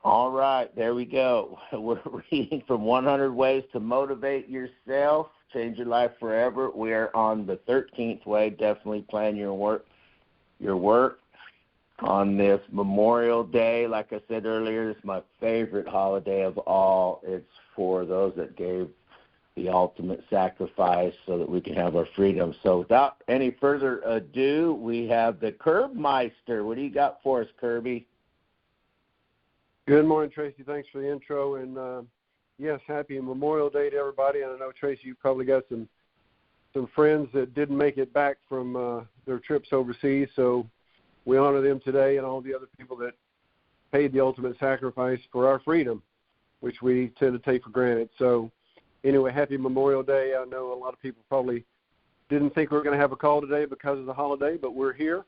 All right, there we go. We're reading from 100 Ways to Motivate Yourself, Change Your Life Forever. We are on the 13th way. Definitely plan your work on this Memorial Day. Like I said earlier, it's my favorite holiday of all. It's for those that gave the ultimate sacrifice so that we can have our freedom. So without any further ado, we have the Curbmeister. What do you got for us, Kirby? Good morning, Tracy. Thanks for the intro. And, yes, happy Memorial Day to everybody. And I know, Tracy, you probably got some friends that didn't make it back from their trips overseas. So we honor them today and all the other people that paid the ultimate sacrifice for our freedom, which we tend to take for granted. So anyway, happy Memorial Day. I know a lot of people probably didn't think we were going to have a call today because of the holiday, but we're here.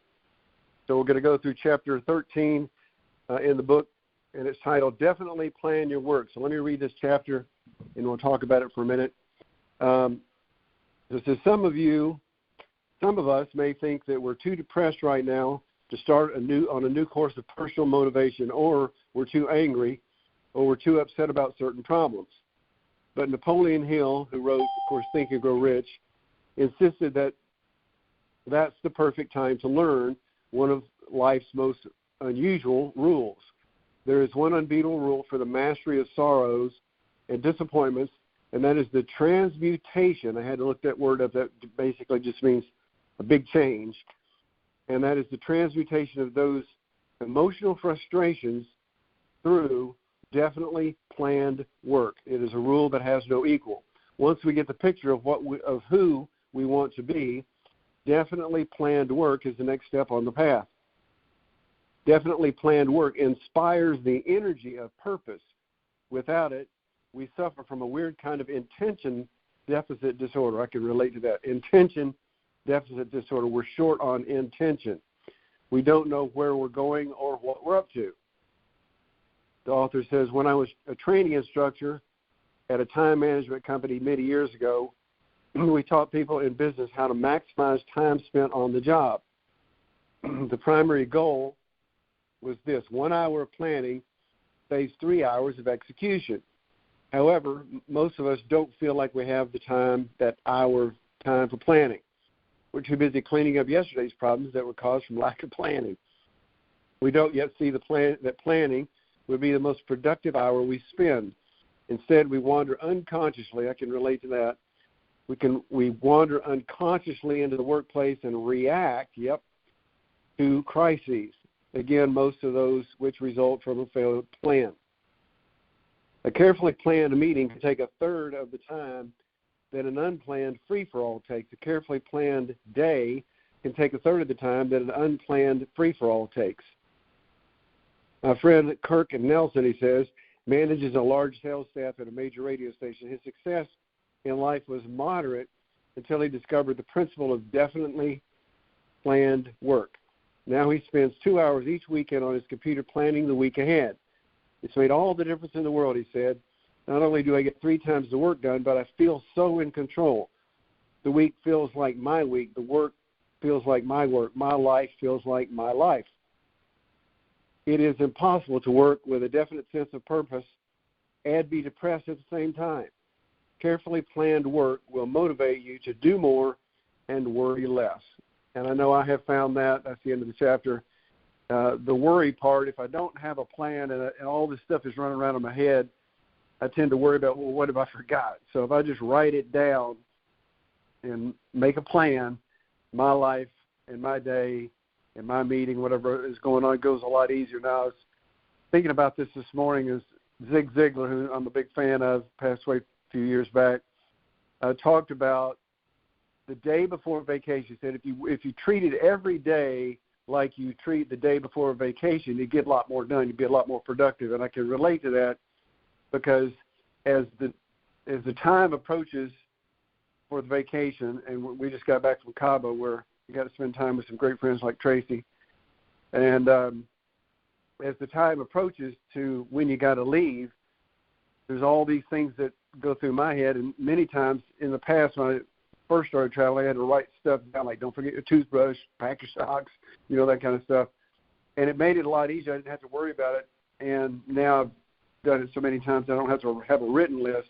So we're going to go through chapter 13 in the book. And it's titled, Definitely Plan Your Work. So let me read this chapter, and we'll talk about it for a minute. It says, some of us may think that we're too depressed right now to start on a new course of personal motivation, or we're too angry, or we're too upset about certain problems. But Napoleon Hill, who wrote, of course, Think and Grow Rich, insisted that that's the perfect time to learn one of life's most unusual rules. There is one unbeatable rule for the mastery of sorrows and disappointments, and that is the transmutation. I had to look that word up. That basically just means a big change. And that is the transmutation of those emotional frustrations through definitely planned work. It is a rule that has no equal. Once we get the picture of who we want to be, definitely planned work is the next step on the path. Definitely planned work inspires the energy of purpose. Without it, we suffer from a weird kind of intention deficit disorder. I can relate to that. Intention deficit disorder. We're short on intention. We don't know where we're going or what we're up to. The author says, when I was a training instructor at a time management company many years ago, we taught people in business how to maximize time spent on the job. The primary goal was this: 1 hour of planning saves 3 hours of execution. However, most of us don't feel like we have that hour time for planning. We're too busy cleaning up yesterday's problems that were caused from lack of planning. We don't yet see that planning would be the most productive hour we spend. Instead, we wander unconsciously. I can relate to that. We wander unconsciously into the workplace and react, to crises. Again, most of those which result from a failed plan. A carefully planned meeting can take a third of the time that an unplanned free-for-all takes. A carefully planned day can take a third of the time that an unplanned free-for-all takes. My friend Kirk Nelson, he says, manages a large sales staff at a major radio station. His success in life was moderate until he discovered the principle of definitely planned work. Now he spends 2 hours each weekend on his computer planning the week ahead. It's made all the difference in the world, he said. Not only do I get 3 times the work done, but I feel so in control. The week feels like my week. The work feels like my work. My life feels like my life. It is impossible to work with a definite sense of purpose and be depressed at the same time. Carefully planned work will motivate you to do more and worry less. And I know I have found that's the end of the chapter. The worry part, if I don't have a plan and all this stuff is running around in my head, I tend to worry about, well, what if I forgot? So if I just write it down and make a plan, my life and my day and my meeting, whatever is going on, goes a lot easier. Now, I was thinking about this morning is Zig Ziglar, who I'm a big fan of, passed away a few years back, talked about the day before vacation. He said if you treated every day like you treat the day before a vacation, you get a lot more done. You'd be a lot more productive. And I can relate to that because as the time approaches for the vacation, and we just got back from Cabo where we got to spend time with some great friends like Tracy, and as the time approaches to when you got to leave, there's all these things that go through my head. And many times in the past when I first started traveling, I had to write stuff down, like don't forget your toothbrush, pack your socks, that kind of stuff. And it made it a lot easier. I didn't have to worry about it and now I've done it so many times I don't have to have a written list.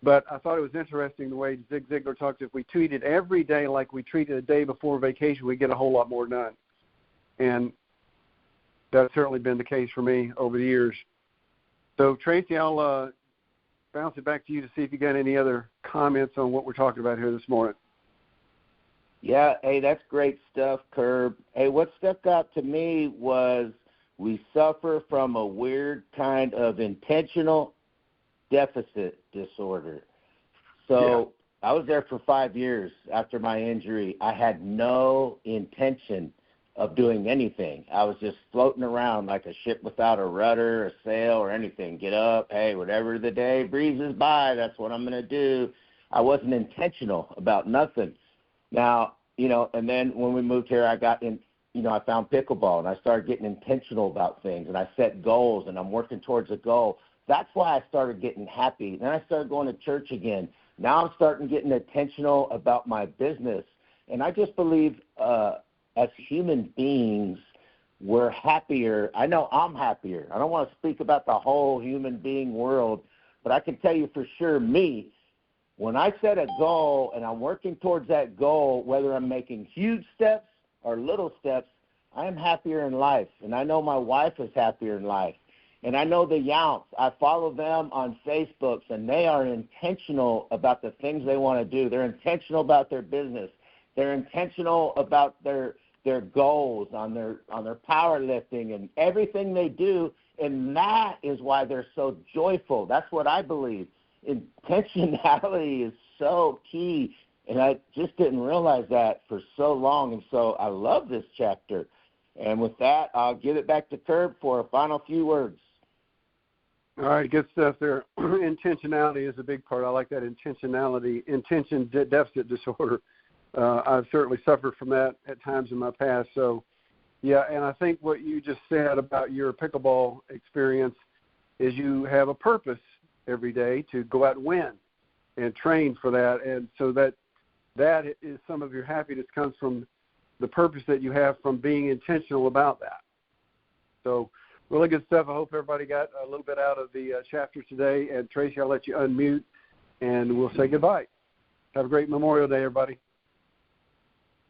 But I thought it was interesting the way Zig Ziglar talks. If we treated every day like we treated a day before vacation, we get a whole lot more done. And that's certainly been the case for me over the years. So, Tracy, I'll bounce it back to you to see if you got any other comments on what we're talking about here this morning. Yeah, hey, that's great stuff, Curb. Hey, what stuck out to me was we suffer from a weird kind of intentional deficit disorder. So I was there for 5 years after my injury. I had no intention of doing anything. I was just floating around like a ship without a rudder, a sail, or anything. Get up, hey, whatever the day breezes by, that's what I'm going to do. I wasn't intentional about nothing. Now, and then when we moved here, I got in, I found pickleball, and I started getting intentional about things, and I set goals, and I'm working towards a goal. That's why I started getting happy. Then I started going to church again. Now I'm starting getting intentional about my business. And I just believe as human beings, we're happier. I know I'm happier. I don't want to speak about the whole human being world, but I can tell you for sure, me, when I set a goal and I'm working towards that goal, whether I'm making huge steps or little steps, I am happier in life. And I know my wife is happier in life. And I know the Younts. I follow them on Facebook, and they are intentional about the things they want to do. They're intentional about their business. They're intentional about their goals on their powerlifting and everything they do, and that is why they're so joyful. That's what I believe. Intentionality is so key, and I just didn't realize that for so long, and so I love this chapter. And with that, I'll give it back to Curb for a final few words. All right, good stuff there. Intentionality is a big part. I like that intentionality, intention deficit disorder. I've certainly suffered from that at times in my past. So, yeah, and I think what you just said about your pickleball experience is you have a purpose every day to go out and win and train for that. And so that is some of your happiness comes from the purpose that you have from being intentional about that. So, really good stuff. I hope everybody got a little bit out of the chapter today. And, Tracy, I'll let you unmute, and we'll say goodbye. Have a great Memorial Day, everybody.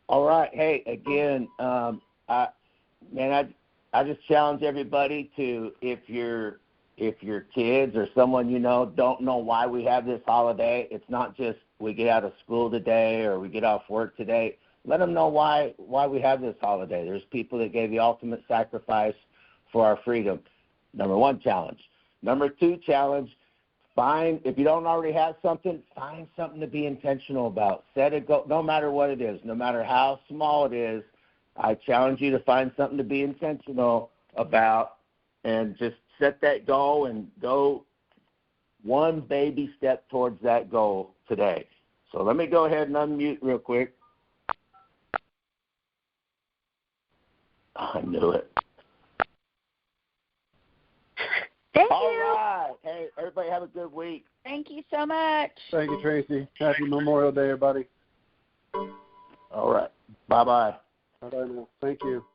All right. Hey, again, I just challenge everybody to, if your kids or someone you know don't know why we have this holiday, it's not just we get out of school today or we get off work today. Let them know why we have this holiday. There's people that gave the ultimate sacrifice for our freedom. Number one challenge. Number two challenge, if you don't already have something, find something to be intentional about. Set a goal, no matter what it is, no matter how small it is. I challenge you to find something to be intentional about and just set that goal and go one baby step towards that goal today. So let me go ahead and unmute real quick. I knew it. Thank you. All right. Hey, everybody have a good week. Thank you so much. Thank you, Tracy. Happy Memorial Day, everybody. All right. Bye-bye. Bye-bye now. Thank you.